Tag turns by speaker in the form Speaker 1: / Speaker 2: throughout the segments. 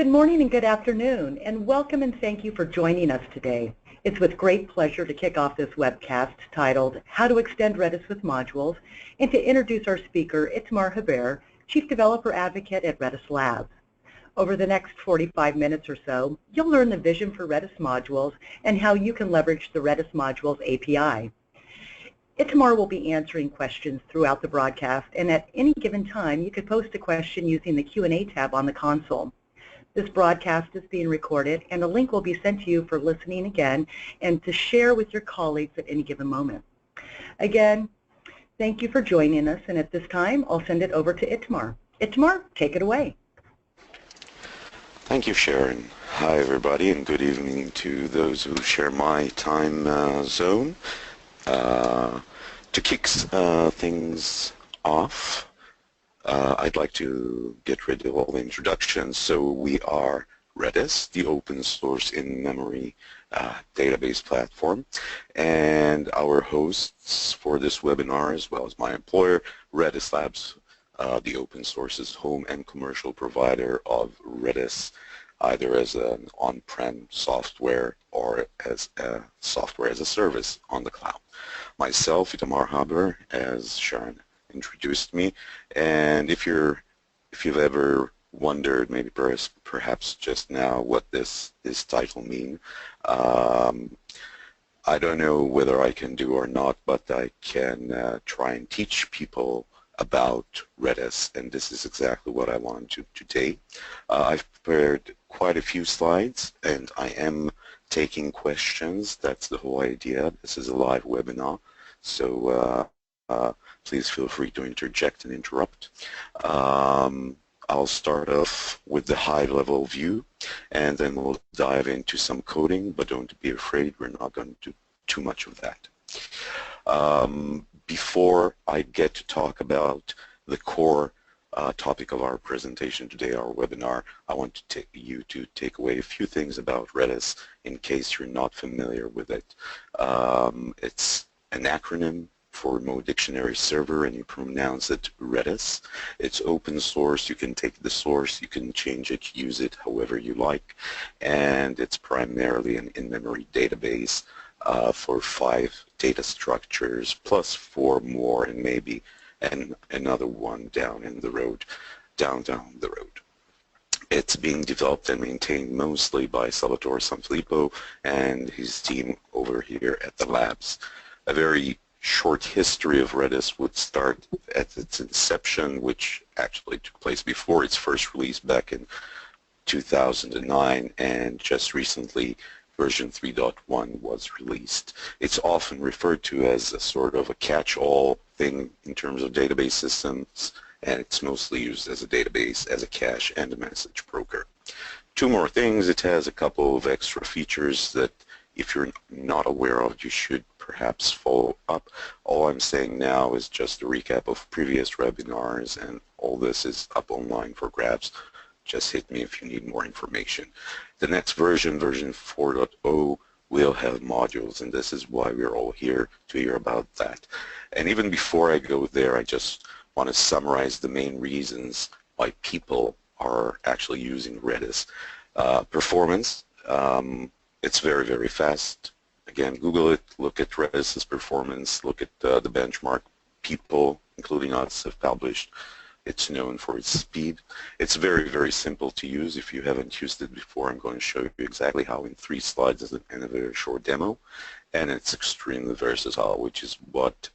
Speaker 1: Good morning and good afternoon, and welcome and thank you for joining us today. It's with great pleasure to kick off this webcast titled How to Extend Redis with Modules, and to introduce our speaker, Itamar Haber, Chief Developer Advocate at Redis Labs. Over the next 45 minutes or so, you'll learn the vision for Redis modules and how you can leverage the Redis Modules API. Itamar will be answering questions throughout the broadcast, and at any given time, you could post a question using the Q&A tab on the console. This broadcast is being recorded, and a link will be sent to you for listening again and to share with your colleagues at any given moment. Again, thank you for joining us, and at this time, I'll send it over to Itamar. Itamar, take it away.
Speaker 2: Thank you, Sharon. Hi, everybody, and good evening to those who share my time zone. To kick things off, I'd like to get rid of all the introductions. So we are Redis, the open source in-memory database platform, and our hosts for this webinar, as well as my employer, Redis Labs, the open source's home and commercial provider of Redis, either as an on-prem software or as a software as a service on the cloud. Myself, Itamar Haber, as Sharon introduced me, and if you've ever wondered, maybe perhaps just now, what this title means, I don't know whether I can do or not, but I can try and teach people about Redis, and this is exactly what I want to today. I've prepared quite a few slides, and I am taking questions. That's the whole idea. This is a live webinar, so please feel free to interject and interrupt. I'll start off with the high-level view, and then we'll dive into some coding, but don't be afraid, we're not going to do too much of that. Before I get to talk about the core topic of our presentation today, our webinar, I want to take away a few things about Redis in case you're not familiar with it. It's an acronym for Remote Dictionary Server, and you pronounce it Redis. It's open source. You can take the source, you can change it, use it however you like, and it's primarily an in-memory database for 5 data structures plus 4 more, and maybe another one down the road. It's being developed and maintained mostly by Salvatore Sanfilippo and his team over here at the labs. A very short history of Redis would start at its inception, which actually took place before its first release back in 2009, and just recently version 3.1 was released. It's often referred to as a sort of a catch-all thing in terms of database systems, and it's mostly used as a database, as a cache, and a message broker. 2 more things. It has a couple of extra features that if you're not aware of, you should perhaps follow up. All I'm saying now is just a recap of previous webinars, and all this is up online for grabs. Just hit me if you need more information. The next version, version 4.0, will have modules, and this is why we're all here to hear about that. And even before I go there, I just want to summarize the main reasons why people are actually using Redis. Performance, it's very, very fast. Again, Google it, look at Redis's performance, look at the benchmark people, including us, have published. It's known for its speed. It's very, very simple to use. If you haven't used it before, I'm going to show you exactly how in 3 slides and a very short demo. And it's extremely versatile, which is what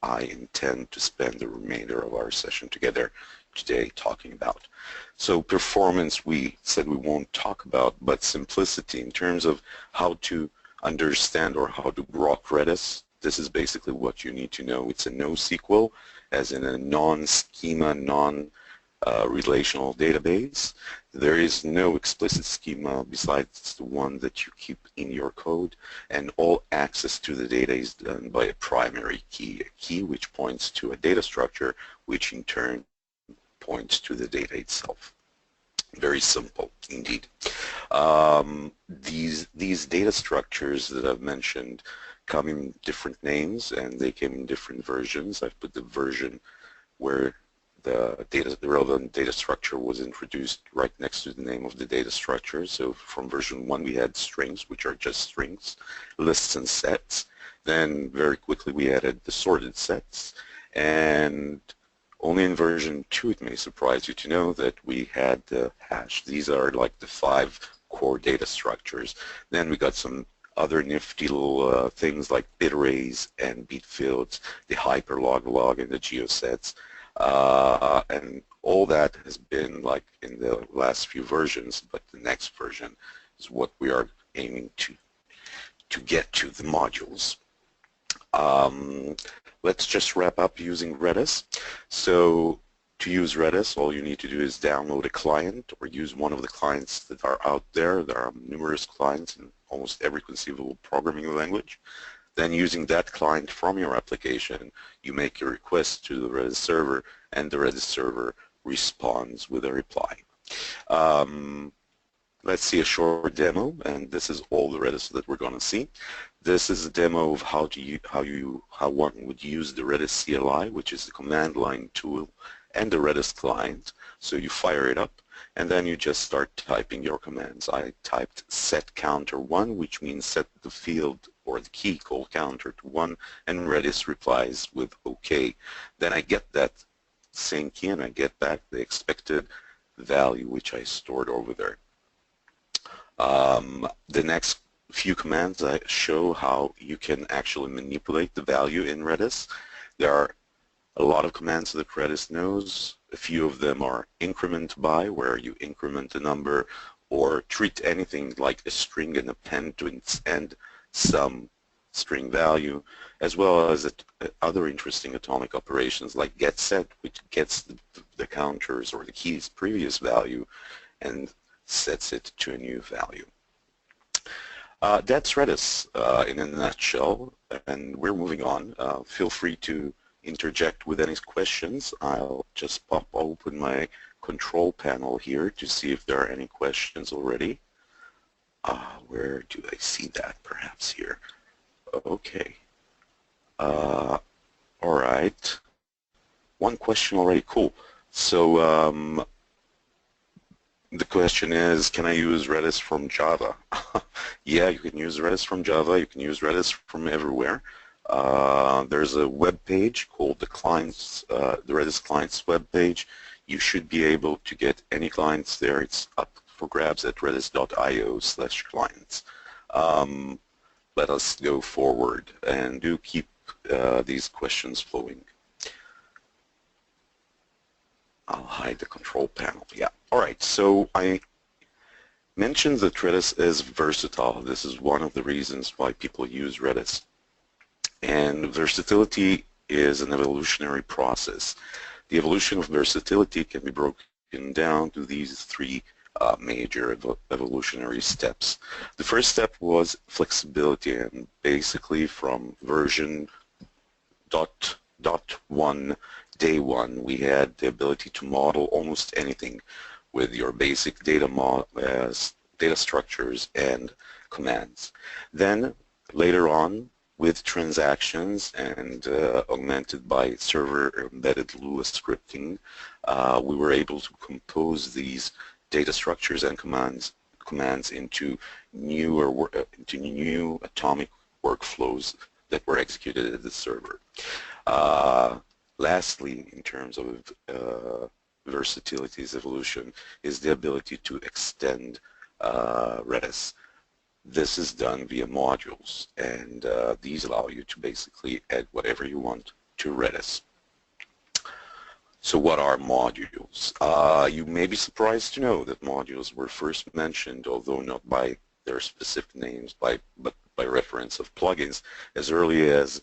Speaker 2: I intend to spend the remainder of our session together today talking about. So performance, we said we won't talk about, but simplicity in terms of how to understand or how to grok Redis. This is basically what you need to know. It's a NoSQL, as in a non-schema, non-relational database. There is no explicit schema besides the one that you keep in your code, and all access to the data is done by a primary key, a key which points to a data structure, which in turn points to the data itself. Very simple indeed. These data structures that I've mentioned come in different names, and they came in different versions. I've put the version where the relevant data structure was introduced right next to the name of the data structure. So from version 1 we had strings, which are just strings, lists and sets. Then very quickly we added the sorted sets, and only in version 2 it may surprise you to know that we had the hash. These are like the 5 core data structures. Then we got some other nifty little things like bit arrays and bit fields, the HyperLogLog and the geosets. And all that has been like in the last few versions, but the next version is what we are aiming to get to, the modules. Let's just wrap up using Redis. So to use Redis, all you need to do is download a client or use one of the clients that are out there. There are numerous clients in almost every conceivable programming language. Then using that client from your application, you make a request to the Redis server, and the Redis server responds with a reply. Let's see a short demo, and this is all the Redis that we're going to see. This is a demo of how one would use the Redis CLI, which is the command line tool, and the Redis client. So you fire it up, and then you just start typing your commands. I typed set counter 1, which means set the field or the key called counter to 1, and Redis replies with OK. Then I get that same key and I get back the expected value which I stored over there. The next few commands I show how you can actually manipulate the value in Redis. There are a lot of commands that Redis knows. A few of them are increment by, where you increment a number, or treat anything like a string and append to its end some string value, as well as other interesting atomic operations like getSet, which gets the counters or the key's previous value and sets it to a new value. That's Redis in a nutshell, and we're moving on. Feel free to interject with any questions. I'll just pop open my control panel here to see if there are any questions already. Where do I see that? Perhaps here. Okay. All right. One question already. Cool. So the question is, can I use Redis from Java? Yeah, you can use Redis from Java. You can use Redis from everywhere. There's a web page called the Redis clients web page. You should be able to get any clients there. It's up for grabs at redis.io/clients. Let us go forward and do keep these questions flowing. I'll hide the control panel. Yeah. All right. So I mentioned that Redis is versatile. This is one of the reasons why people use Redis. And versatility is an evolutionary process. The evolution of versatility can be broken down to these 3 major evolutionary steps. The first step was flexibility, and basically from version .1, day 1, we had the ability to model almost anything with your basic data structures and commands. Then later on, with transactions and augmented by server-embedded Lua scripting, we were able to compose these data structures and commands into new atomic workflows that were executed at the server. Lastly, in terms of versatility's evolution, is the ability to extend Redis. This is done via modules, and these allow you to basically add whatever you want to Redis. So what are modules? You may be surprised to know that modules were first mentioned, although not by their specific names, but by reference of plugins, as early as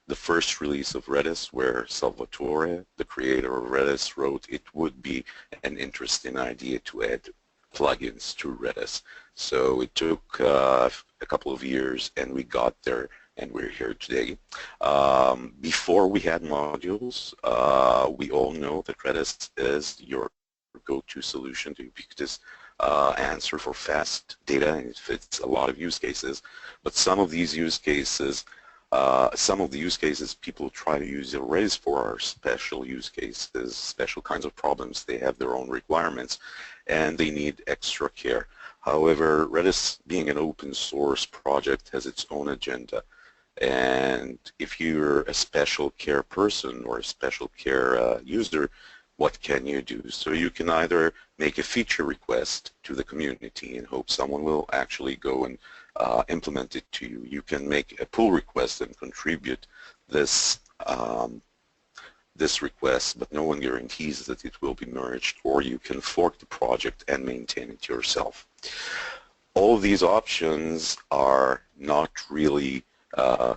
Speaker 2: the first release of Redis, where Salvatore, the creator of Redis, wrote it would be an interesting idea to add plugins to Redis. So it took a couple of years, and we got there, and we're here today. Before we had modules, we all know that Redis is your go-to solution, the ubiquitous answer for fast data, and it fits a lot of use cases. But some of these use cases Some of the use cases people try to use Redis for are special use cases, special kinds of problems. They have their own requirements and they need extra care. However, Redis, being an open source project, has its own agenda. And if you're a special care person or a special care user, what can you do? So you can either make a feature request to the community and hope someone will actually go and implement it to you. You can make a pull request and contribute this this request, but no one guarantees that it will be merged, or you can fork the project and maintain it yourself. All of these options are not really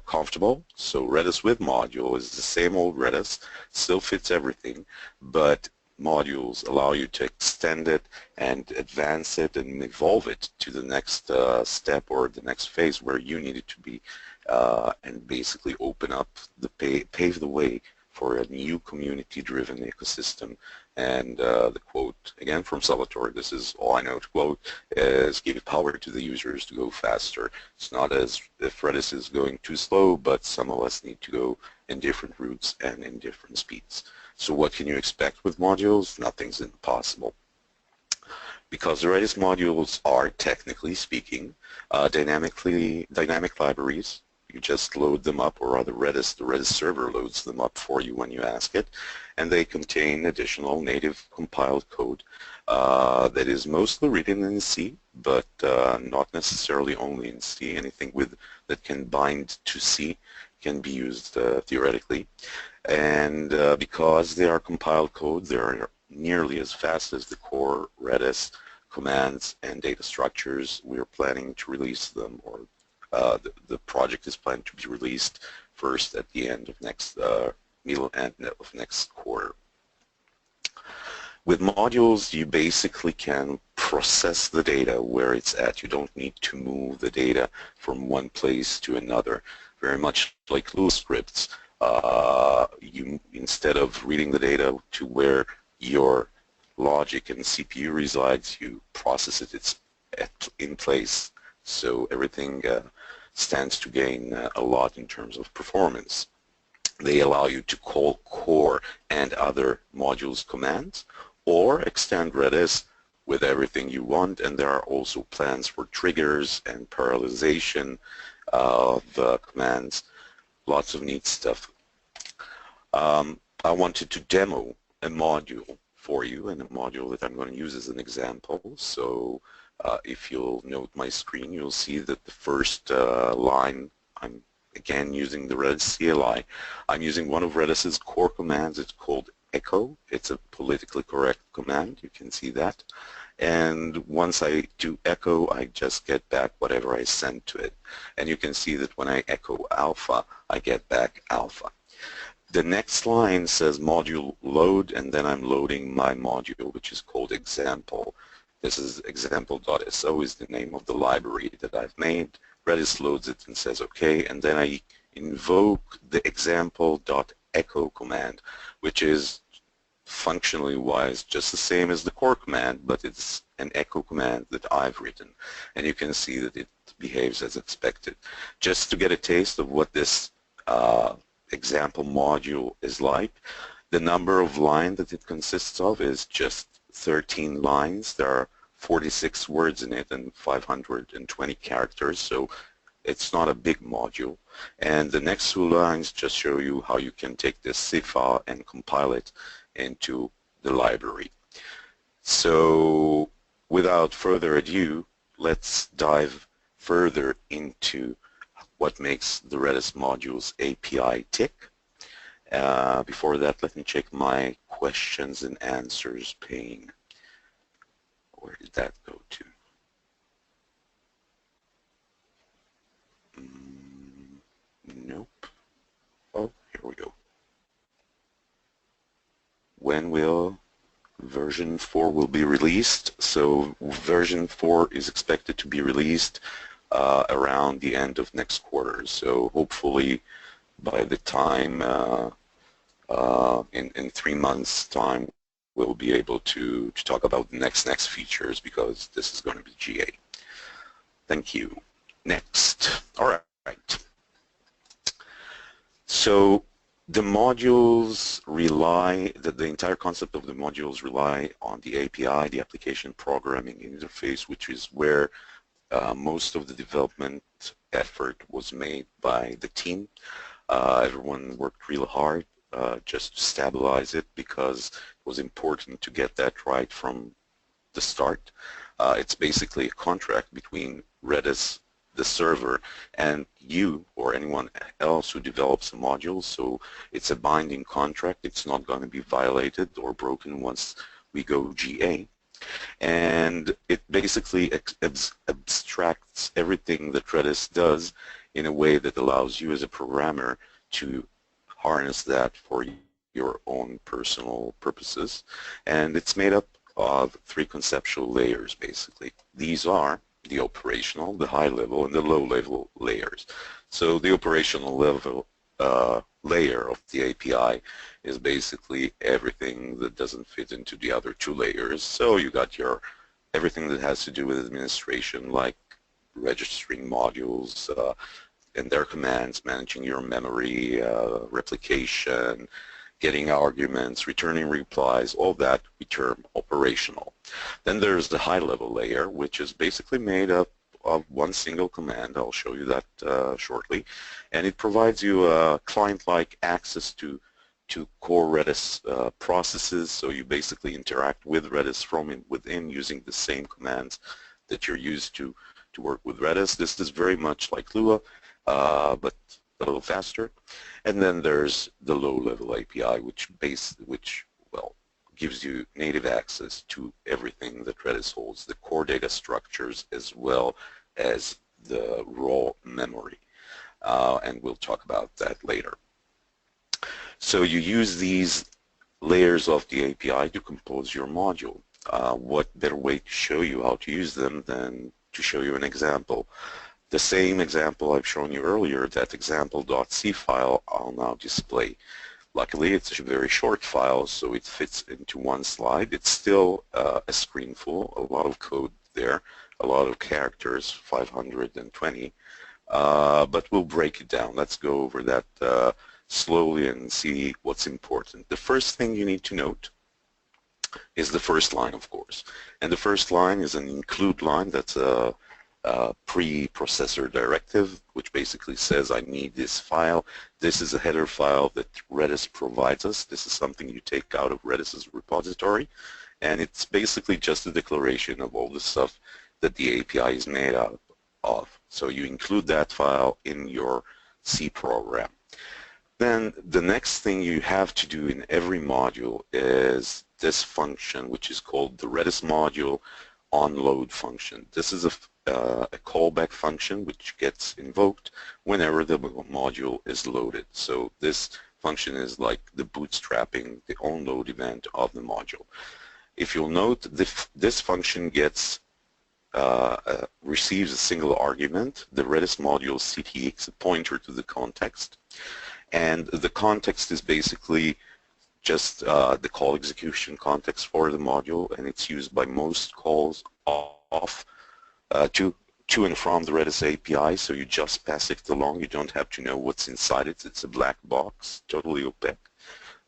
Speaker 2: comfortable. So Redis with module is the same old Redis, still fits everything, but modules allow you to extend it and advance it and evolve it to the next step or the next phase where you need it to be, and basically open up the pave the way for a new community-driven ecosystem. And the quote, again from Salvatore, this is all I know to quote, is give power to the users to go faster. It's not as if Redis is going too slow, but some of us need to go in different routes and in different speeds. So what can you expect with modules? Nothing's impossible. Because the Redis modules are, technically speaking, dynamic libraries. You just load them up, or rather the Redis server loads them up for you when you ask it, and they contain additional native compiled code that is mostly written in C, but not necessarily only in C. Anything that can bind to C can be used theoretically. And because they are compiled code, they are nearly as fast as the core Redis commands and data structures. We are planning to release them, or the project is planned to be released first at the end of middle end of next quarter. With modules, you basically can process the data where it's at. You don't need to move the data from one place to another. Very much like Lua scripts, you, instead of reading the data to where your logic and CPU resides, you process it in place. So everything stands to gain a lot in terms of performance. They allow you to call core and other modules commands, or extend Redis with everything you want, and there are also plans for triggers and parallelization of commands. Lots of neat stuff. I wanted to demo a module for you, and a module that I'm going to use as an example. So if you'll note my screen, you'll see that the first line, I'm again using the Redis CLI. I'm using one of Redis's core commands. It's called Echo. It's a politically correct command. You can see that. And once I do echo, I just get back whatever I send to it. And you can see that when I echo alpha, I get back alpha. The next line says module load, and then I'm loading my module, which is called example. This is example.so is the name of the library that I've made. Redis loads it and says OK, and then I invoke the example.echo command, which is functionally wise just the same as the core command, but it's an echo command that I've written, and you can see that it behaves as expected. Just to get a taste of what this example module is like, the number of lines that it consists of is just 13 lines. There are 46 words in it and 520 characters, so it's not a big module. And the next two lines just show you how you can take this C file and compile it into the library. So without further ado, let's dive further into what makes the Redis modules API tick. Before that, let me check my questions and answers pane. Where did that go to? Nope. Oh, here we go. When will version 4 will be released? So version 4 is expected to be released around the end of next quarter. So hopefully by the time in 3 months' time, we'll be able to talk about the next features, because this is going to be GA. Thank you. Next. All right. So the modules rely, the entire concept of the modules rely on the API, the application programming interface, which is where most of the development effort was made by the team. Everyone worked real hard just to stabilize it because it was important to get that right from the start. It's basically a contract between Redis, the server, and you or anyone else who develops a module. So it's a binding contract. It's not going to be violated or broken once we go GA. And it basically abstracts everything that Redis does in a way that allows you as a programmer to harness that for your own personal purposes. And it's made up of three conceptual layers, basically. These are the operational, the high level, and the low level layers. So the operational level layer of the API is basically everything that doesn't fit into the other two layers. So you got your everything that has to do with administration, like registering modules and their commands, managing your memory, replication, getting arguments, returning replies, all that we term operational. Then there's the high-level layer, which is basically made up of one single command. I'll show you that shortly. And it provides you client-like access to core Redis processes, so you basically interact with Redis from within using the same commands that you're used to work with Redis. This is very much like Lua, but a little faster. And then there's the low-level API, which gives you native access to everything that Redis holds, the core data structures as well as the raw memory. And we'll talk about that later. So you use these layers of the API to compose your module. What better way to show you how to use them than to show you an example? The same example I've shown you earlier, that example.c file, I'll now display. Luckily, it's a very short file, so it fits into one slide. It's still a screen full, a lot of code there, a lot of characters, 520. But we'll break it down. Let's go over that slowly and see what's important. The first thing you need to note is the first line, of course. And the first line is an include line. That's a pre-processor directive, which basically says I need this file. This is a header file that Redis provides us. This is something you take out of Redis's repository, and it's basically just a declaration of all the stuff that the API is made out of. So you include that file in your C program. Then the next thing you have to do in every module is this function, which is called the Redis Module onload function. This is a callback function which gets invoked whenever the module is loaded. So this function is like the bootstrapping, the onload event of the module. If you'll note, this function gets receives a single argument, the Redis module CTX, a pointer to the context, and the context is basically just the call execution context for the module, and it's used by most calls off to and from the Redis API, so you just pass it along. You don't have to know what's inside it. It's a black box, totally opaque.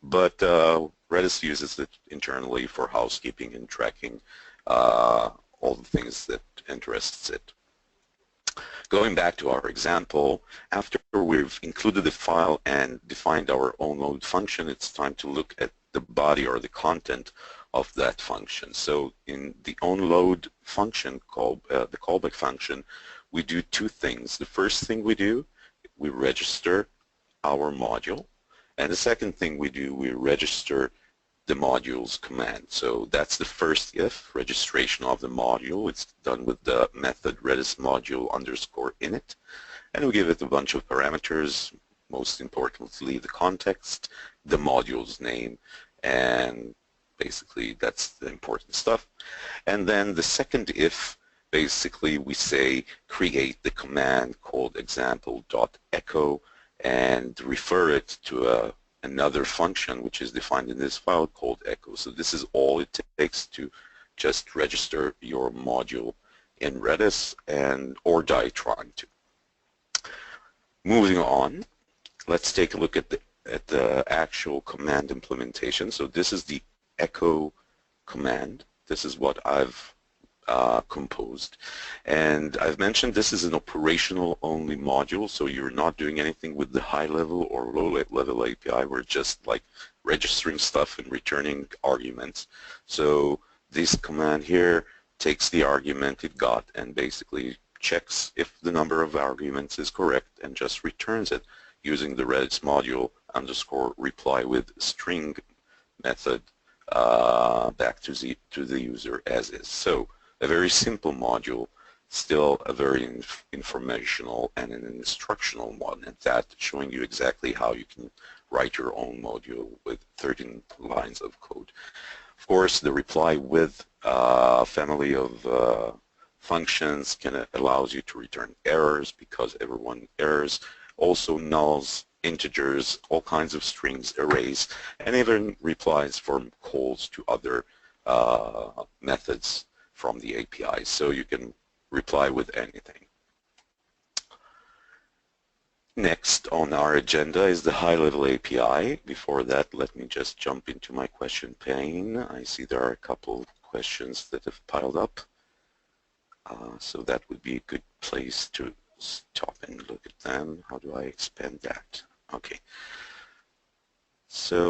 Speaker 2: But Redis uses it internally for housekeeping and tracking all the things that interests it. Going back to our example, after we've included the file and defined our onload function, it's time to look at the body or the content of that function. So in the onload function, the callback function, we do two things. The first thing we do, we register our module, and the second thing we do, we register the module's command. So that's the first if, registration of the module. It's done with the method Redis module _init, and we give it a bunch of parameters, most importantly the context, the module's name, and basically that's the important stuff. And then the second if, basically we say create the command called example.echo and refer it to another function which is defined in this file called echo. So this is all it takes to just register your module in Redis or die trying to. Moving on, let's take a look at the actual command implementation. So this is the echo command. This is what I've composed, and I've mentioned this is an operational only module, so you're not doing anything with the high level or low level API. We're just like registering stuff and returning arguments. So this command here takes the argument it got and basically checks if the number of arguments is correct and just returns it using the Redis module underscore reply with string method back to the user as is. So a very simple module, still a very informational and an instructional one at that, showing you exactly how you can write your own module with 13 lines of code. Of course, the reply with family of functions allows you to return errors because everyone errors, also nulls, integers, all kinds of strings, arrays, and even replies from calls to other methods from the API, so you can reply with anything. Next on our agenda is the high-level API. Before that, let me just jump into my question pane. I see there are a couple of questions that have piled up, so that would be a good place to stop and look at them. How do I expand that? Okay. So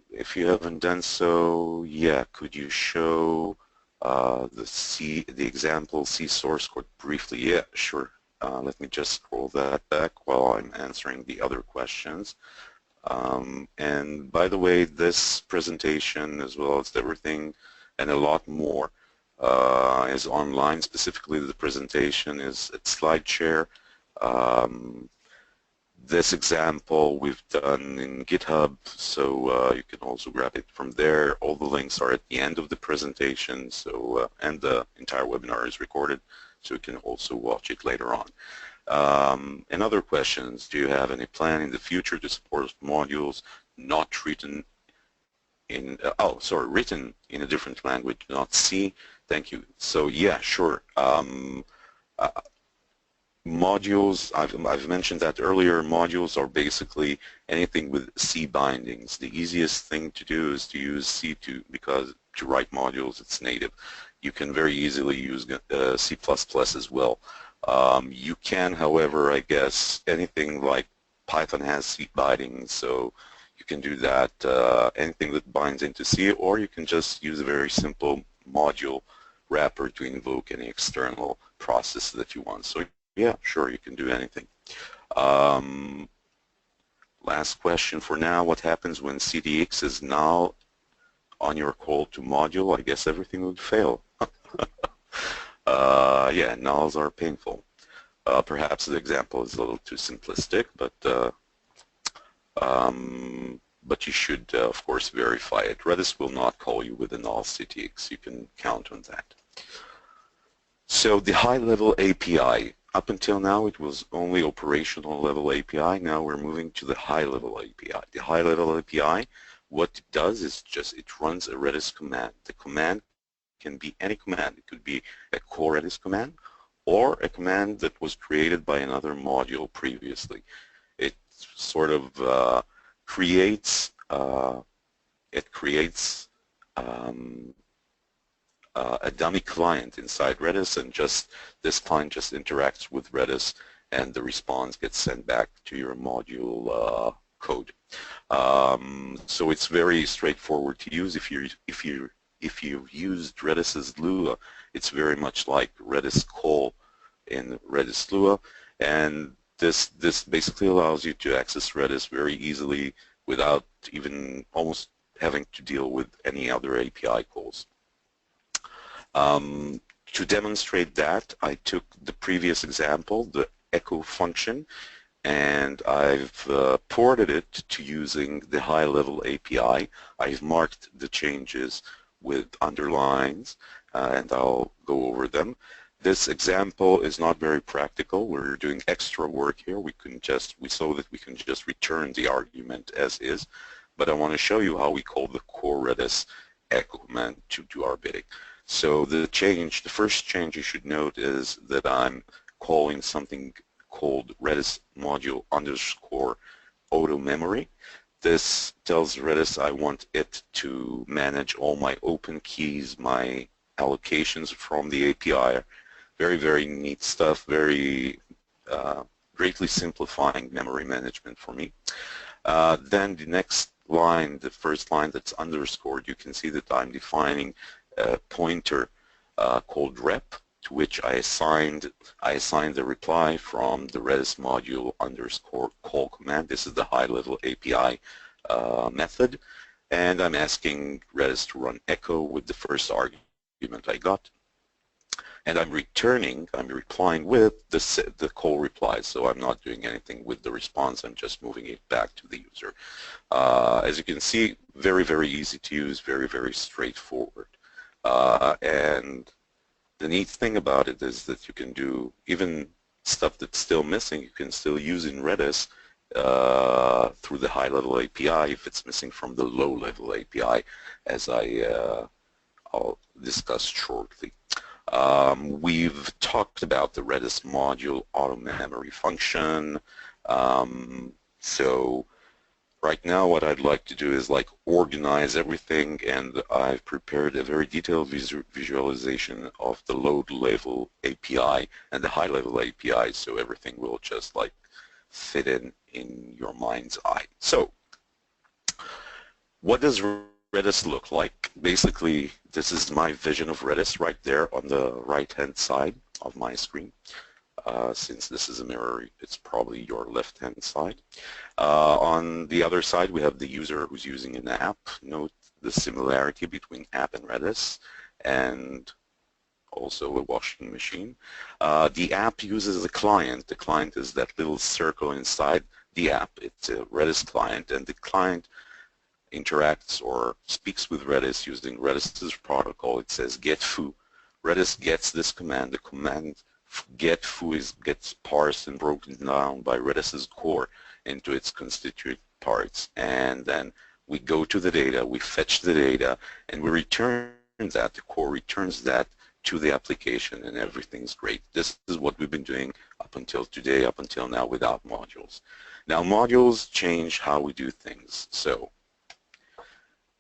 Speaker 2: if you haven't done so, yeah, could you show the example C source code briefly? Yeah, sure. Let me just scroll that back while I'm answering the other questions. And by the way, this presentation, as well as everything and a lot more, is online. Specifically, the presentation is at SlideShare. This example we've done in GitHub, so you can also grab it from there. All the links are at the end of the presentation, so and the entire webinar is recorded, so you can also watch it later on. And other questions: do you have any plan in the future to support modules not written in written in a different language, not C? Thank you. So yeah, sure. Modules, I've mentioned that earlier, modules are basically anything with C bindings. The easiest thing to do is to use C because to write modules it's native. You can very easily use C++ as well. You can, however, I guess, anything like Python has C bindings, so you can do that, anything that binds into C, or you can just use a very simple module wrapper to invoke any external process that you want. So yeah, sure, you can do anything. Last question for now: what happens when CDX is null on your call to module? I guess everything would fail. Yeah, nulls are painful. Perhaps the example is a little too simplistic, but you should, of course, verify it. Redis will not call you with a null CTX. You can count on that. So the high-level API. Up until now, it was only operational level API. Now we're moving to the high-level API. The high-level API, what it does is it runs a Redis command. The command can be any command. It could be a core Redis command or a command that was created by another module previously. It sort of creates a dummy client inside Redis, and this client just interacts with Redis, and the response gets sent back to your module code. So it's very straightforward to use. If you've used Redis's Lua, it's very much like Redis call in Redis Lua, and this basically allows you to access Redis very easily without even almost having to deal with any other API calls. To demonstrate that, I took the previous example, the echo function, and I've ported it to using the high-level API. I've marked the changes with underlines, and I'll go over them. This example is not very practical. We're doing extra work here. We saw that we can just return the argument as is, but I want to show you how we call the core Redis echo command to do our bidding. So the first change you should note is that I'm calling something called Redis Module underscore auto memory. This tells Redis I want it to manage all my open keys, my allocations from the API. Very, very neat stuff, very greatly simplifying memory management for me. Then the next line, the first line that's underscored, you can see that I'm defining a pointer called rep, to which I assigned the reply from the Redis module underscore call command. This is the high-level API method, and I'm asking Redis to run echo with the first argument I got, and I'm replying with the call replies. So I'm not doing anything with the response. I'm just moving it back to the user. As you can see, very, very easy to use, very, very straightforward, and the neat thing about it is that you can do even stuff that's still missing, you can still use in Redis through the high-level API if it's missing from the low-level API, as I'll discuss shortly. We've talked about the Redis module auto memory function. So right now what I'd like to do is like organize everything, and I've prepared a very detailed visualization of the low-level API and the high-level API, so everything will just like fit in your mind's eye. So what does Redis look like? Basically, this is my vision of Redis right there on the right-hand side of my screen. Since this is a mirror, it's probably your left-hand side. On the other side, we have the user who's using an app. Note the similarity between app and Redis, and also a washing machine. The app uses a client. The client is that little circle inside the app. It's a Redis client, and the client interacts or speaks with Redis using Redis's protocol. It says get foo. Redis gets this command. The command get foo gets parsed and broken down by Redis's core into its constituent parts, and then we go to the data, we fetch the data, and we return that. The core returns that to the application, and everything's great. This is what we've been doing up until today, up until now, without modules. Now modules change how we do things. So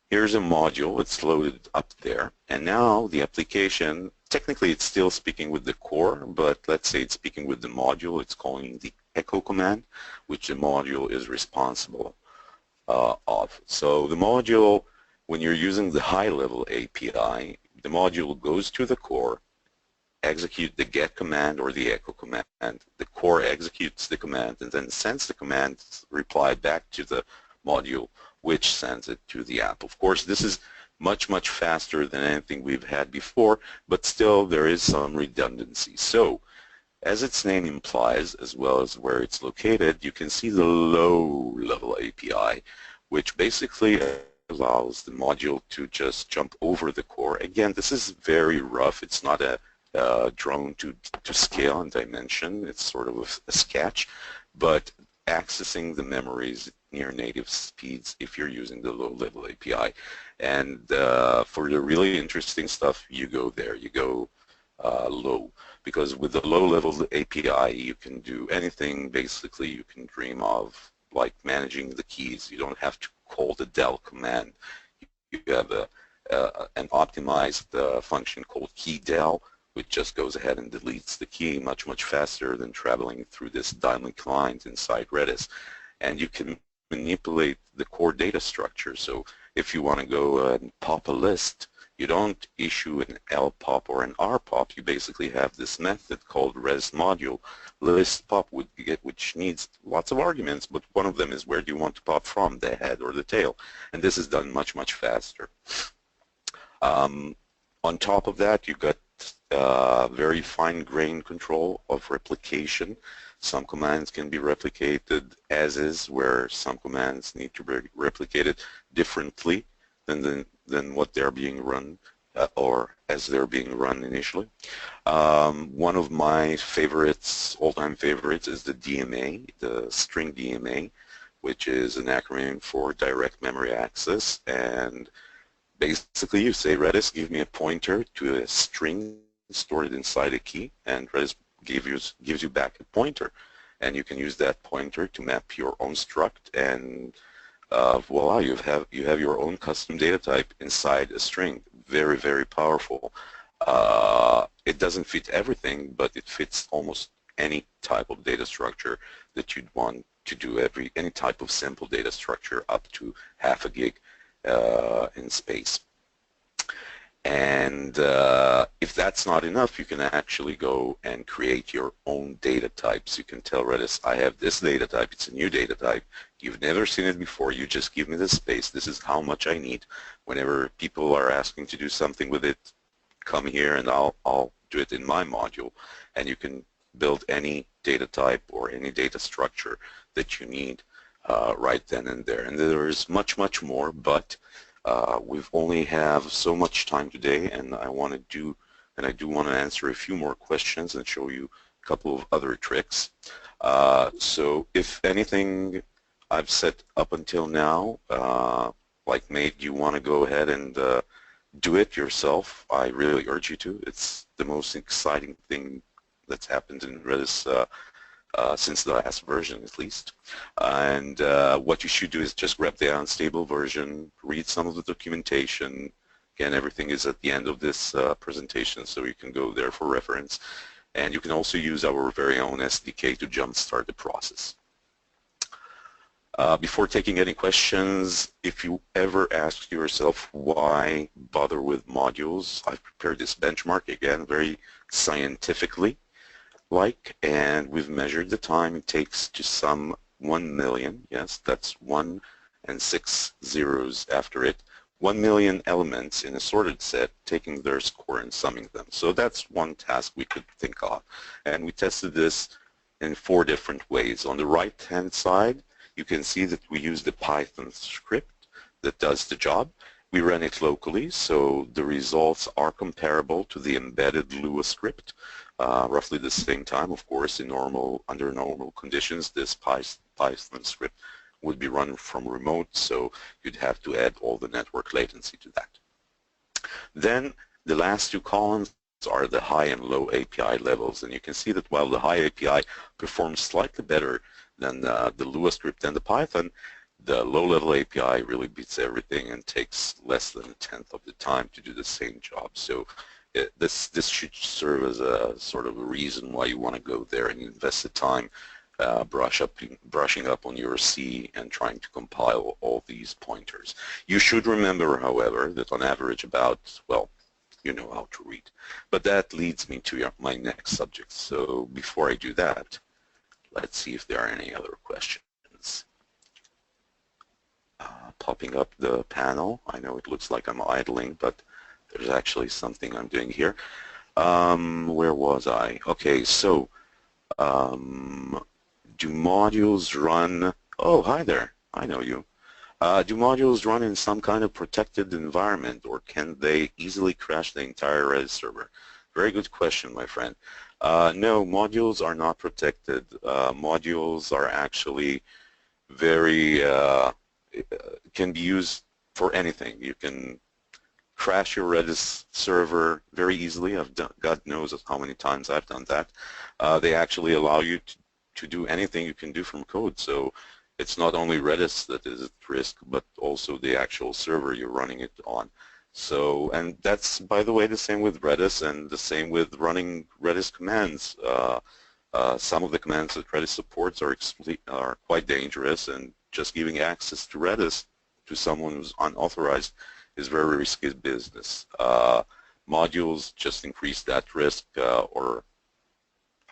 Speaker 2: here's a module, it's loaded up there, and now the application, technically it's still speaking with the core, but let's say it's speaking with the module. It's calling the echo command, which the module is responsible of. So the module, when you're using the high-level API, the module goes to the core, execute the get command or the echo command. The core executes the command and then sends the command reply back to the module, which sends it to the app. Of course, this is much, much faster than anything we've had before, but still there is some redundancy. So, as its name implies, as well as where it's located, you can see the low-level API, which basically allows the module to just jump over the core. Again, this is very rough. It's not a drone to scale and dimension. It's sort of a sketch, but accessing the memories near native speeds if you're using the low-level API. And for the really interesting stuff, you go there. You go low, because with the low-level API, you can do anything basically you can dream of, like managing the keys. You don't have to call the del command. You have an optimized function called key del, which just goes ahead and deletes the key much, much faster than traveling through this dynamic client inside Redis. And you can manipulate the core data structure. So if you want to go and pop a list, you don't issue an lpop or an rpop. You basically have this method called Redis Module List Pop, which needs lots of arguments, but one of them is where do you want to pop from, the head or the tail. And this is done much, much faster. On top of that, you've got very fine-grained control of replication. Some commands can be replicated as is, where some commands need to be replicated differently than what they're being run or as they're being run initially. One of my favorites, all-time favorites, is the DMA, the string DMA, which is an acronym for direct memory access. And basically you say, Redis, give me a pointer to a string stored inside a key, and Redis gives you back a pointer. and you can use that pointer to map your own struct, and voila, you have your own custom data type inside a string. Very, very powerful. It doesn't fit everything, but it fits almost any type of data structure that you'd want to do. Any type of simple data structure up to half a gig in space. And if that's not enough, you can actually go and create your own data types. You can tell Redis, I have this data type, it's a new data type, you've never seen it before, you just give me the space, this is how much I need. Whenever people are asking to do something with it, come here and I'll do it in my module. And you can build any data type or any data structure that you need right then and there. And there is much, much more, but we've only have so much time today, and I do want to answer a few more questions and show you a couple of other tricks. So if anything I've said up until now, like made you want to go ahead and do it yourself, I really urge you to. It's the most exciting thing that's happened in Redis since the last version, at least. And what you should do is just grab the unstable version, read some of the documentation. Again, everything is at the end of this presentation, so you can go there for reference. And you can also use our very own SDK to jumpstart the process. Before taking any questions, if you ever ask yourself why bother with modules, I've prepared this benchmark, again, very scientifically. And we've measured the time it takes to sum 1 million, yes, that's 1 and 6 zeros after it, 1 million elements in a sorted set, taking their score and summing them. So that's one task we could think of. And we tested this in 4 different ways. On the right-hand side, you can see that we use the Python script that does the job. We run it locally, so the results are comparable to the embedded Lua script. Roughly the same time, of course, under normal conditions, this Python script would be run from remote, so you'd have to add all the network latency to that. Then the last 2 columns are the high and low API levels, and you can see that while the high API performs slightly better than the Lua script and the Python, the low-level API really beats everything and takes less than 1/10 of the time to do the same job. So this should serve as a sort of a reason why you want to go there and invest the time brushing up on your C and trying to compile all these pointers. You should remember, however, that on average about, well, you know how to read. But that leads me to my next subject. So before I do that, let's see if there are any other questions. Popping up the panel. I know it looks like I'm idling, but there's actually something I'm doing here. Where was I? Okay, so do modules run? Oh, hi there. I know you. Do modules run in some kind of protected environment, or can they easily crash the entire Redis server? Very good question, my friend. No, modules are not protected. Modules are actually very can be used for anything. You can crash your Redis server very easily. God knows how many times I've done that. They actually allow you to do anything you can do from code. So it's not only Redis that is at risk, but also the actual server you're running it on. So, and that's, by the way, the same with Redis and the same with running Redis commands. Some of the commands that Redis supports are quite dangerous, and just giving access to Redis to someone who's unauthorized is very risky business. Modules just increase that risk or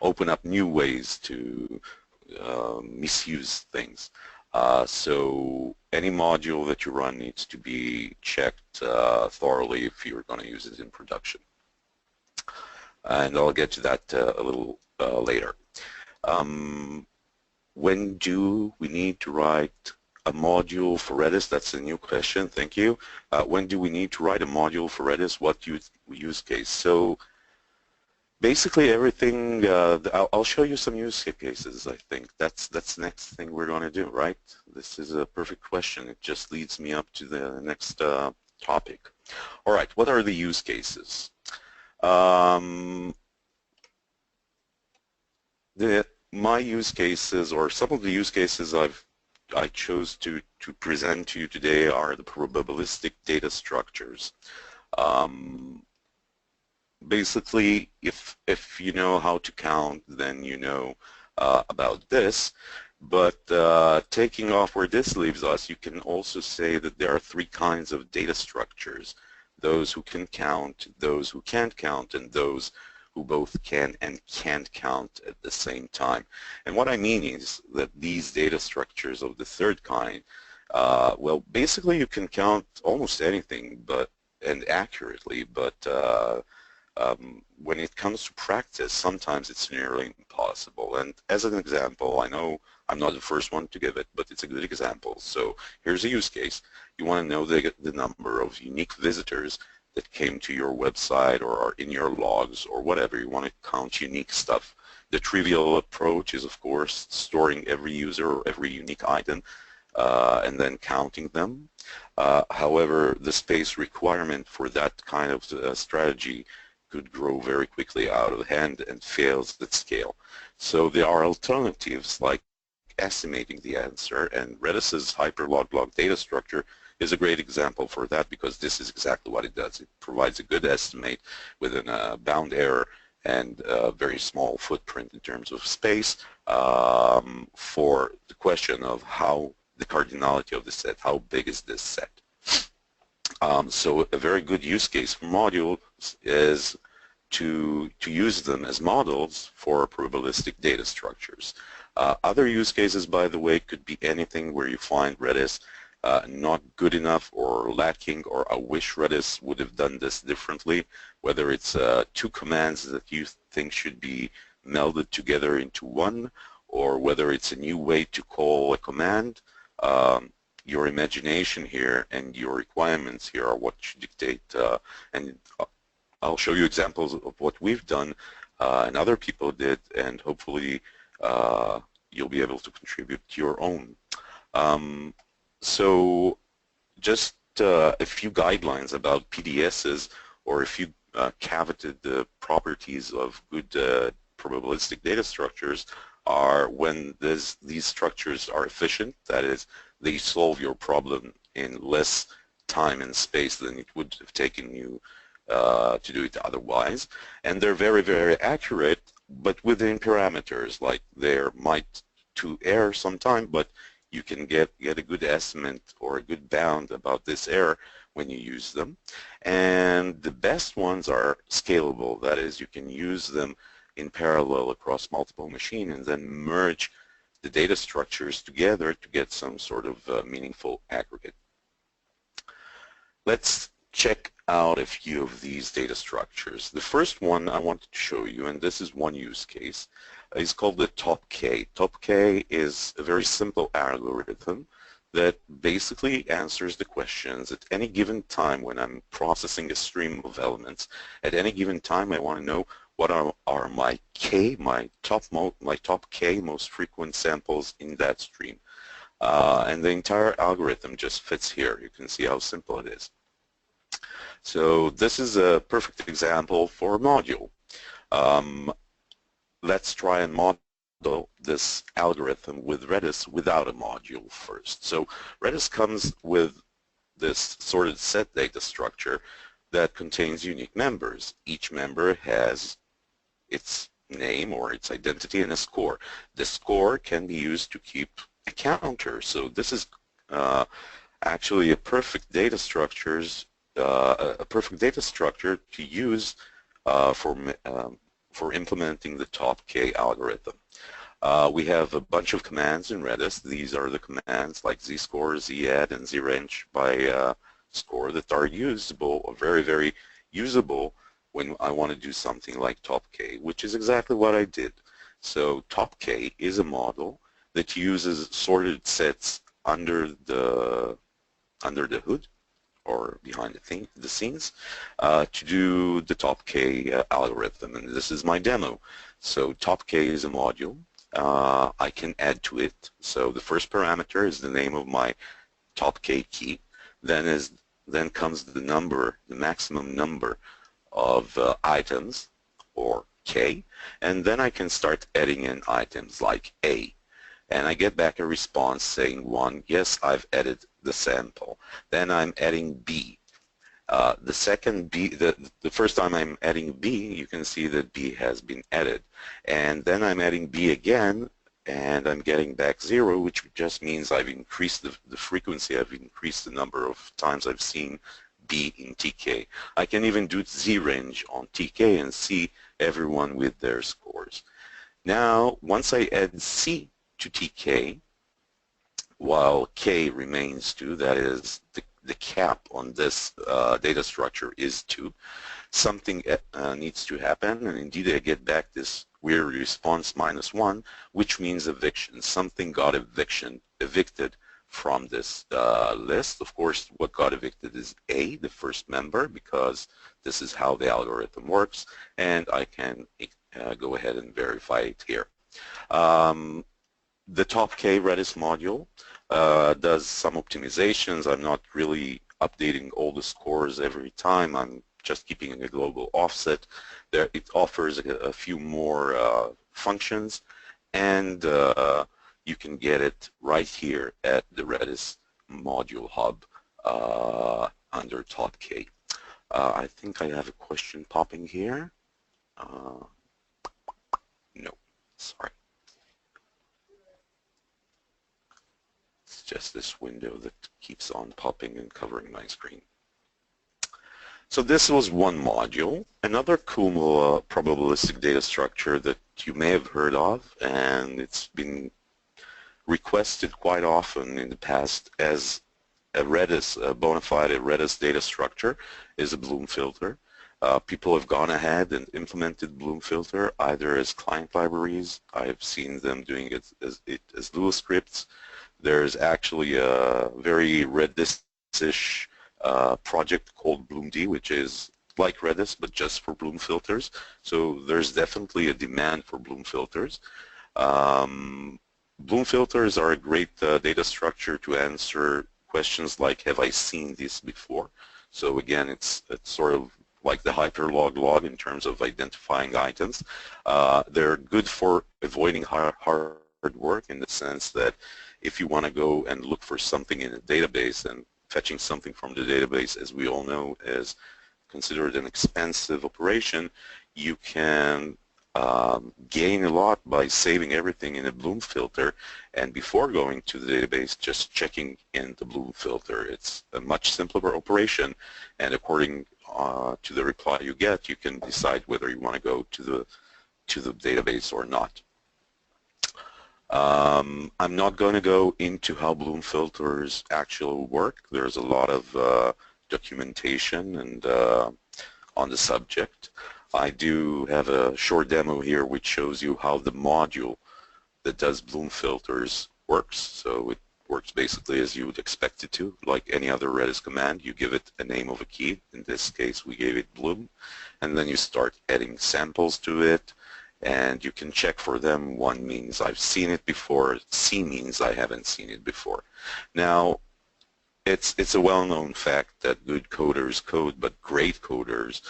Speaker 2: open up new ways to misuse things. So any module that you run needs to be checked thoroughly if you're going to use it in production. And I'll get to that a little later. When do we need to write a module for Redis? That's a new question. Thank you. When do we need to write a module for Redis? What use case? So basically everything, I'll show you some use cases, I think. That's the next thing we're going to do, right? This is a perfect question. It just leads me up to the next topic. All right, what are the use cases? The my use cases, or some of the use cases I chose to present to you today, are the probabilistic data structures. Basically, if you know how to count, then you know about this. But taking off where this leaves us, you can also say that there are three kinds of data structures: those who can count, those who can't count, and those who both can and can't count at the same time. And what I mean is that these data structures of the third kind, well, basically you can count almost anything and accurately, but when it comes to practice, sometimes it's nearly impossible. And as an example, I know I'm not the first one to give it, but it's a good example. So here's a use case. You want to know the number of unique visitors that came to your website or are in your logs or whatever. You want to count unique stuff. The trivial approach is, of course, storing every user or every unique item and then counting them. However, the space requirement for that kind of strategy could grow very quickly out of hand and fails at scale. So there are alternatives like estimating the answer, and Redis's HyperLogLog data structure is a great example for that, because this is exactly what it does. It provides a good estimate within a bound error and a very small footprint in terms of space for the question of how the cardinality of the set, how big is this set. So a very good use case for modules is to use them as models for probabilistic data structures. Other use cases, by the way, could be anything where you find Redis not good enough or lacking, or I wish Redis would have done this differently, whether it's two commands that you think should be melded together into one, or whether it's a new way to call a command. Your imagination here and your requirements here are what should dictate, and I'll show you examples of what we've done and other people did, and hopefully you'll be able to contribute to your own. So just a few guidelines about PDSs, or if you caveated the properties of good probabilistic data structures, are when these structures are efficient, that is, they solve your problem in less time and space than it would have taken you to do it otherwise, and they're very, very accurate, but within parameters. Like, there might to error sometime, but you can get a good estimate or a good bound about this error when you use them. And the best ones are scalable, that is, you can use them in parallel across multiple machines and then merge the data structures together to get some sort of meaningful aggregate. Let's check out a few of these data structures. The first one I wanted to show you, and this is one use case, is called the top K. Top K is a very simple algorithm that basically answers the questions at any given time. When I'm processing a stream of elements, at any given time I want to know what are my top K most frequent samples in that stream. And the entire algorithm just fits here. You can see how simple it is. So this is a perfect example for a module. Let's try and model this algorithm with Redis without a module first. So Redis comes with this sorted set data structure that contains unique members. Each member has its name or its identity and a score. The score can be used to keep a counter. So this is actually a perfect data structure to use for implementing the top K algorithm. We have a bunch of commands in Redis. These are the commands like zscore, zadd, and zrange by score that are usable, or very, very usable when I want to do something like top K, which is exactly what I did. So top K is a model that uses sorted sets under the hood, or behind the scenes, to do the top K algorithm, and this is my demo. So top K is a module. I can add to it. So the first parameter is the name of my top K key. Then comes the number, the maximum number of items, or K K, and then I can start adding in items like A. And I get back a response saying, one, yes, I've added the sample. Then I'm adding B. The second B, the first time I'm adding B, you can see that B has been added. And then I'm adding B again, and I'm getting back 0, which just means I've increased the frequency, I've increased the number of times I've seen B in TK. I can even do Z-range on TK and see everyone with their scores. Now, once I add C to TK, while K remains 2, that is the cap on this data structure is 2, something needs to happen, and indeed I get back this weird response -1, which means eviction. Something got evicted from this list. Of course, what got evicted is A, the first member, because this is how the algorithm works, and I can go ahead and verify it here. The top K Redis module does some optimizations. I'm not really updating all the scores every time. I'm just keeping a global offset. There, it offers a few more functions, and you can get it right here at the Redis Module Hub under top K. I think I have a question popping here. No, sorry. It's just this window that keeps on popping and covering my screen. So this was one module. Another cool probabilistic data structure that you may have heard of, and it's been requested quite often in the past as a Redis, a bona fide Redis data structure, is a Bloom filter. People have gone ahead and implemented Bloom filter either as client libraries. I've seen them doing it as Lua scripts. There's actually a very Redis-ish project called BloomD, which is like Redis but just for Bloom filters. So there's definitely a demand for Bloom filters. Bloom filters are a great data structure to answer questions like, have I seen this before? So again, it's sort of like the HyperLogLog in terms of identifying items. They're good for avoiding hard work in the sense that if you want to go and look for something in a database, and fetching something from the database, as we all know, is considered an expensive operation, you can gain a lot by saving everything in a Bloom filter, and before going to the database, just checking in the Bloom filter. It's a much simpler operation, and according to the reply you get, you can decide whether you want to go to the database or not. I'm not going to go into how Bloom filters actually work. There's a lot of documentation and on the subject. I do have a short demo here which shows you how the module that does Bloom filters works. So it works basically as you would expect it to, like any other Redis command. You give it a name of a key. In this case, we gave it Bloom, and then you start adding samples to it, and you can check for them. 1 means I've seen it before, C means I haven't seen it before. Now, it's a well-known fact that good coders code, but great coders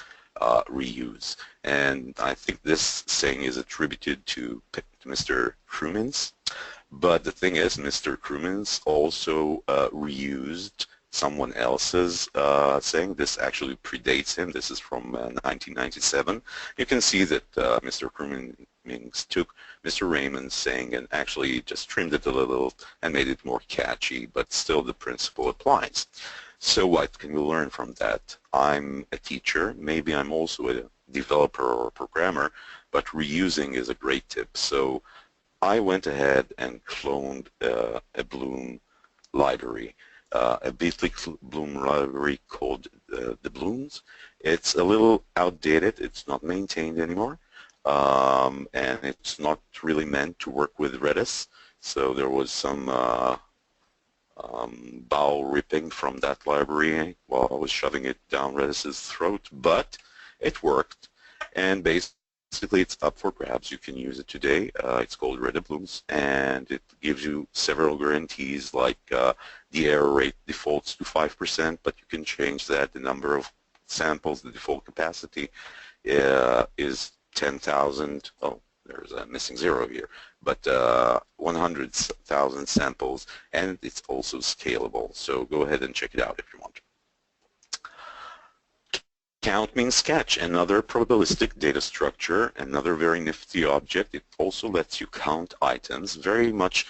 Speaker 2: reuse. And I think this saying is attributed to Mr. Krumins. But the thing is, Mr. Krumins also reused someone else's saying. This actually predates him. This is from 1997. You can see that Mr. Krumins took Mr. Raymond's saying and actually just trimmed it a little and made it more catchy, but still the principle applies. So what can we learn from that? I'm a teacher. Maybe I'm also a developer or a programmer, but reusing is a great tip. So I went ahead and cloned a Bloom library. A Bitly Bloom library called the Blooms. It's a little outdated. It's not maintained anymore, and it's not really meant to work with Redis. So there was some bowel ripping from that library while I was shoving it down Redis's throat, but it worked, and basically it's up for grabs. You can use it today. It's called Redis Blooms, and it gives you several guarantees, like the error rate defaults to 5%, but you can change that. The number of samples, the default capacity is 10,000, oh, there's a missing zero here, but 100,000 samples, and it's also scalable. So go ahead and check it out if you want. Countminsketch, another probabilistic data structure, another very nifty object. It also lets you count items, very much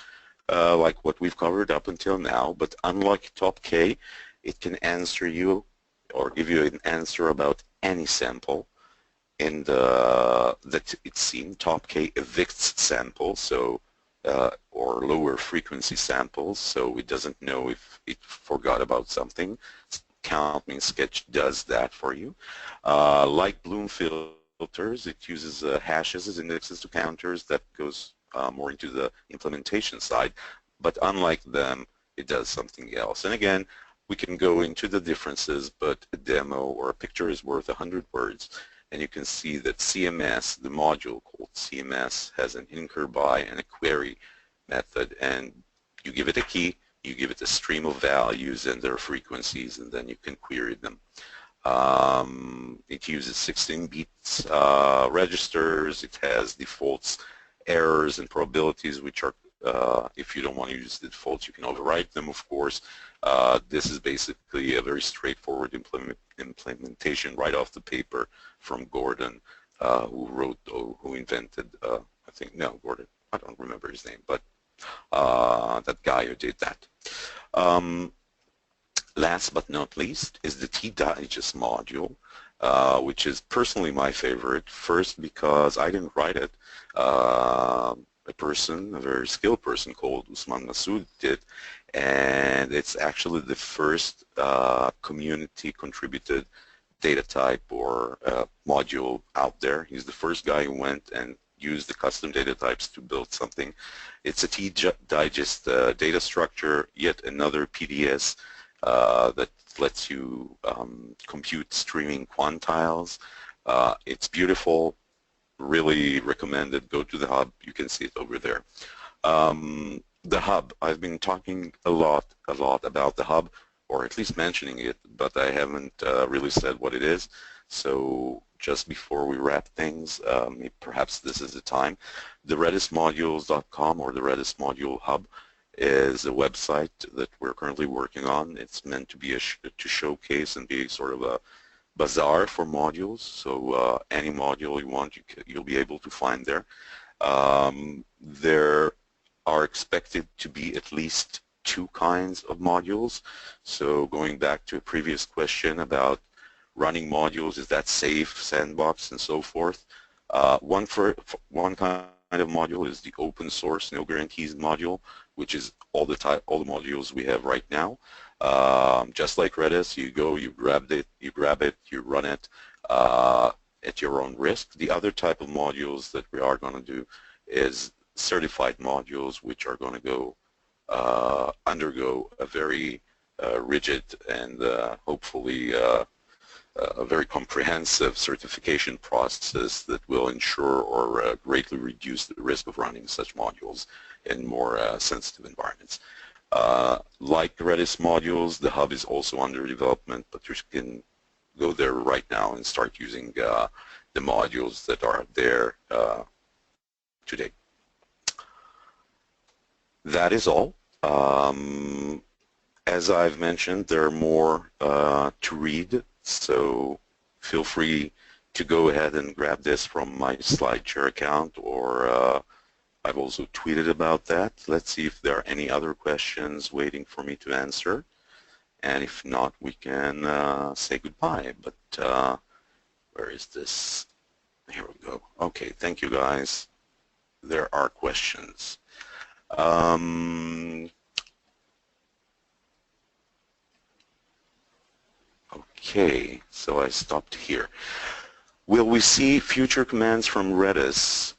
Speaker 2: like what we've covered up until now, but unlike TopK, it can answer you or give you an answer about any sample in that it's seen. TopK evicts samples, so or lower frequency samples, so it doesn't know if it forgot about something. Countminsketch does that for you. Like Bloom filters, it uses hashes as indexes to counters. That goes more into the implementation side, but unlike them, it does something else. And again, we can go into the differences, but a demo or a picture is worth 100 words. And you can see that CMS, the module called CMS, has an incur by and a query method, and you give it a key, you give it a stream of values and their frequencies, and then you can query them. It uses 16 bits registers. It has defaults, errors, and probabilities, which are, if you don't want to use the defaults, you can overwrite them, of course. This is basically a very straightforward implementation right off the paper from Gordon, who invented, I think, no, Gordon, I don't remember his name, but that guy who did that. Last but not least is the T-Digest module, which is personally my favorite. First, because I didn't write it. A very skilled person called Usman Masood did, and it's actually the first community contributed data type or module out there. He's the first guy who went and used the custom data types to build something. It's a T-Digest data structure, yet another PDS that lets you compute streaming quantiles. It's beautiful, really recommended. Go to the hub, you can see it over there. The hub, I've been talking a lot about the hub, or at least mentioning it, but I haven't really said what it is. So just before we wrap things, perhaps this is the time. The redismodules.com or the Redis Module Hub is a website that we're currently working on. It's meant to be to showcase and be sort of a bazaar for modules. So any module you want, you'll be able to find there. There are expected to be at least 2 kinds of modules. So going back to a previous question about running modules, is that safe, sandbox, and so forth. One kind of module is the open source, no guarantees module, which is all the modules we have right now. Just like Redis, you go, you grab it, you run it at your own risk. The other type of modules that we are going to do is certified modules, which are going to go undergo a very rigid and hopefully a very comprehensive certification process that will ensure or greatly reduce the risk of running such modules in more sensitive environments. Like Redis modules, the hub is also under development, but you can go there right now and start using the modules that are there today. That is all. As I've mentioned, there are more to read, so feel free to go ahead and grab this from my SlideShare account, or I've also tweeted about that. Let's see if there are any other questions waiting for me to answer, and if not, we can say goodbye. But where is this? Here we go. Okay, thank you guys. There are questions. Okay, so I stopped here. Will we see future commands from Redis?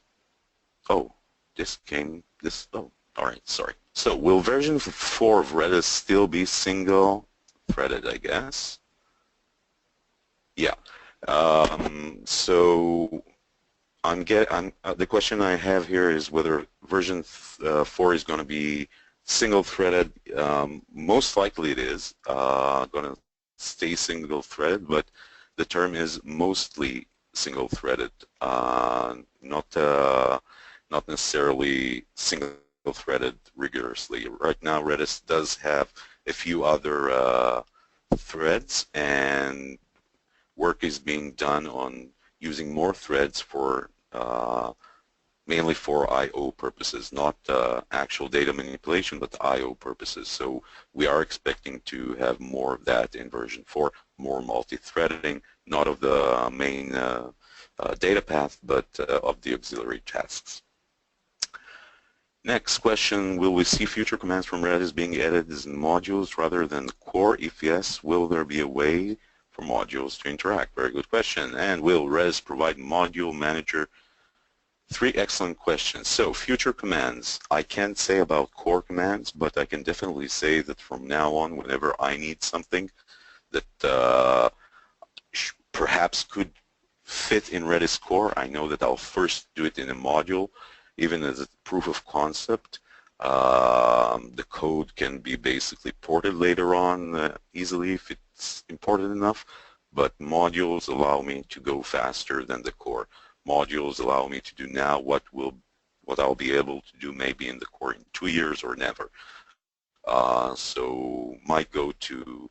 Speaker 2: Oh, oh, all right, sorry. So will version 4 of Redis still be single threaded, I guess? Yeah. So the question I have here is whether version 4 is going to be single threaded. Most likely it is going to stay single threaded, but the term is mostly single-threaded, not necessarily single-threaded rigorously. Right now, Redis does have a few other threads, and work is being done on using more threads for mainly for I/O purposes, not actual data manipulation, but I/O purposes. So we are expecting to have more of that in version 4, more multi-threading, not of the main data path, but of the auxiliary tasks. Next question, will we see future commands from Redis being edited as modules rather than the core? If yes, will there be a way for modules to interact? Very good question. And will Redis provide module manager? 3 excellent questions. So future commands, I can't say about core commands, but I can definitely say that from now on, whenever I need something that perhaps could fit in Redis core, I know that I'll first do it in a module, even as a proof of concept. The code can be basically ported later on easily if it's important enough, but modules allow me to go faster than the core. Modules allow me to do now what I'll be able to do maybe in the core in 2 years or never. So my go-to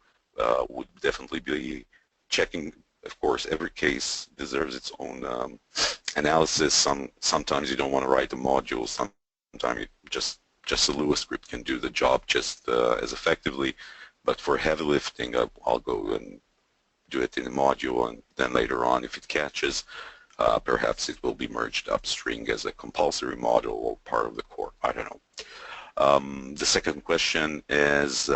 Speaker 2: would definitely be checking. Of course, every case deserves its own analysis. Sometimes you don't want to write a module. Sometimes just a Lua script can do the job just as effectively. But for heavy lifting, I'll go and do it in a module, and then later on, if it catches, perhaps it will be merged upstream as a compulsory module or part of the core. I don't know. The second question is,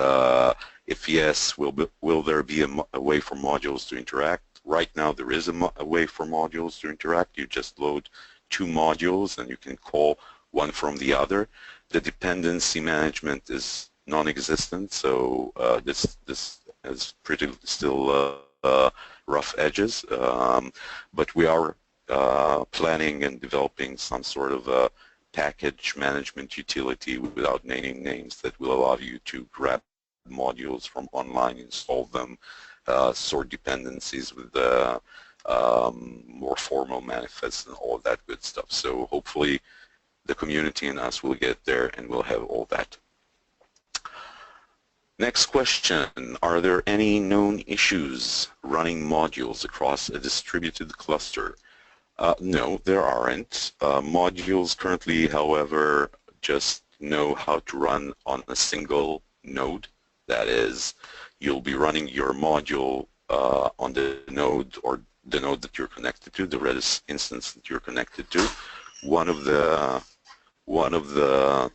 Speaker 2: if yes, will there be a way for modules to interact? Right now, there is a way for modules to interact. You just load 2 modules, and you can call one from the other. The dependency management is non-existent, so this is pretty still rough edges. But we are planning and developing some sort of a package management utility without naming names that will allow you to grab modules from online, install them, sort dependencies with more formal manifests and all of that good stuff. So hopefully the community and us will get there and we'll have all that. Next question, are there any known issues running modules across a distributed cluster? No, there aren't. Modules currently, however, just know how to run on a single node. That is, you'll be running your module on the node or the node that you're connected to, the Redis instance that you're connected to. One of the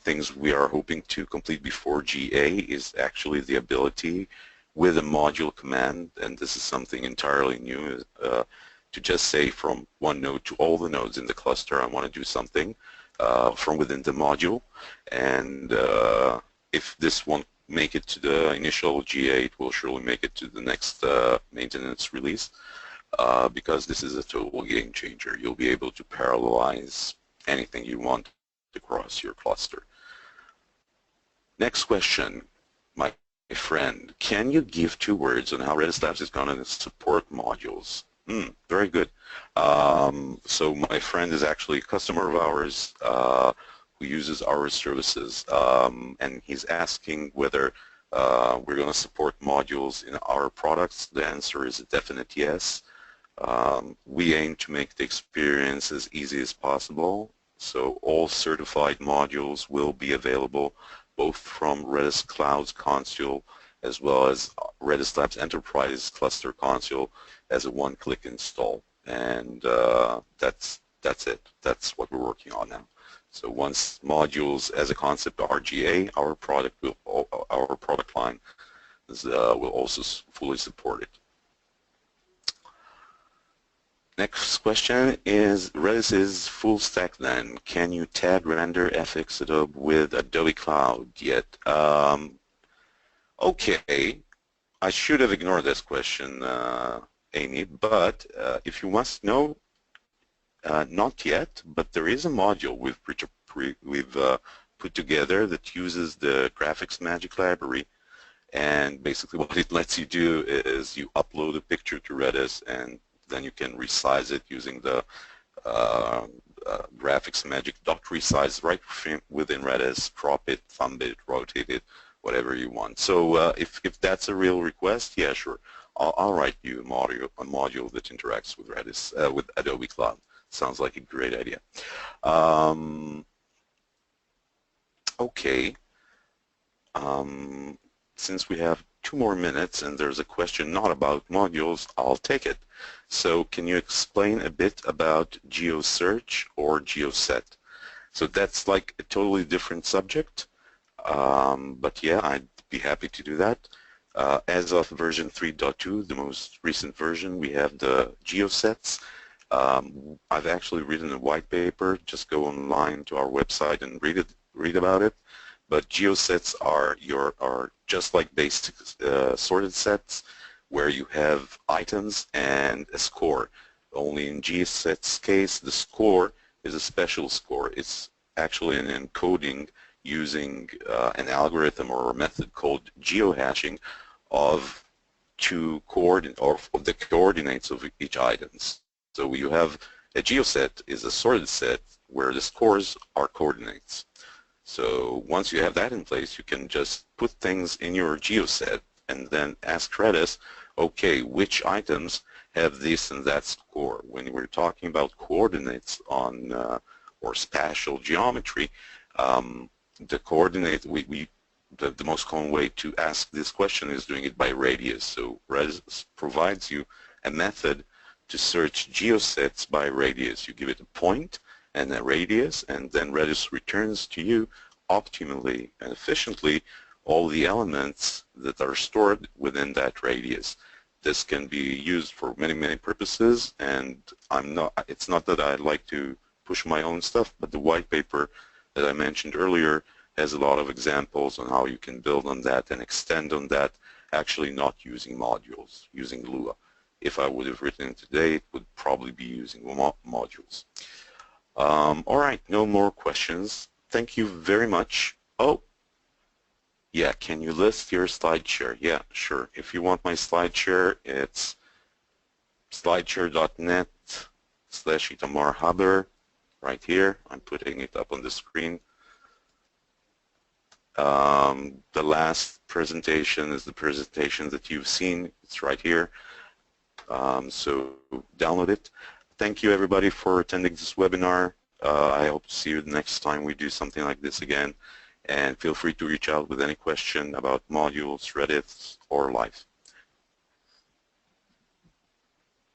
Speaker 2: things we are hoping to complete before GA is actually the ability with a module command, and this is something entirely new, to just say from one node to all the nodes in the cluster, I want to do something from within the module. And if this won't make it to the initial GA, it will surely make it to the next maintenance release, because this is a total game changer. You'll be able to parallelize anything you want across your cluster. Next question, my friend, can you give 2 words on how Redis Labs is going to support modules? Very good. So my friend is actually a customer of ours who uses our services, and he's asking whether we're going to support modules in our products. The answer is a definite yes. We aim to make the experience as easy as possible, so all certified modules will be available both from Redis Cloud's console as well as Redis Labs Enterprise Cluster console as a one-click install. And that's it. That's what we're working on now. So once modules as a concept are GA, our product line will also fully support it. Next question is, Redis is full stack then. Can you tag render FX Adobe with Adobe Cloud yet? Okay, I should have ignored this question, Amy, but if you must know, not yet, but there is a module we've put together that uses the graphics magic library, and basically what it lets you do is you upload a picture to Redis and then you can resize it using the graphics magic dot resize right within Redis, crop it, thumb it, rotate it, whatever you want. So if that's a real request, yeah, sure. I'll write you a module that interacts with Redis, with Adobe Cloud. Sounds like a great idea. Okay. Since we have 2 more minutes and there's a question not about modules, I'll take it. So can you explain a bit about GeoSearch or GeoSet? So that's like a totally different subject, but yeah, I'd be happy to do that. As of version 3.2, the most recent version, we have the GeoSets. I've actually written a white paper. Just go online to our website and read about it. But GeoSets are just like basic sorted sets, where you have items and a score. Only in GeoSets case, the score is a special score. It's actually an encoding using an algorithm or a method called geohashing of the coordinates of each item. So you have a GeoSet is a sorted set where the scores are coordinates. So once you have that in place, you can just put things in your GeoSet and then ask Redis, okay, which items have this and that score? When we're talking about coordinates on or spatial geometry, the coordinate, the most common way to ask this question is doing it by radius. So Redis provides you a method to search GeoSets by radius. You give it a point and a radius, and then Redis returns to you optimally and efficiently all the elements that are stored within that radius. This can be used for many, many purposes, and it's not that I like to push my own stuff, but the white paper that I mentioned earlier has a lot of examples on how you can build on that and extend on that, actually not using modules, using Lua. If I would have written it today, it would probably be using modules. All right, no more questions. Thank you very much. Oh, yeah, can you list your slide share? Yeah, sure. If you want my slide share, it's slideshare.net/Itamar right here. I'm putting it up on the screen. The last presentation is the presentation that you've seen. It's right here. So download it. Thank you everybody for attending this webinar. I hope to see you the next time we do something like this again. And feel free to reach out with any question about modules, Redis, or life.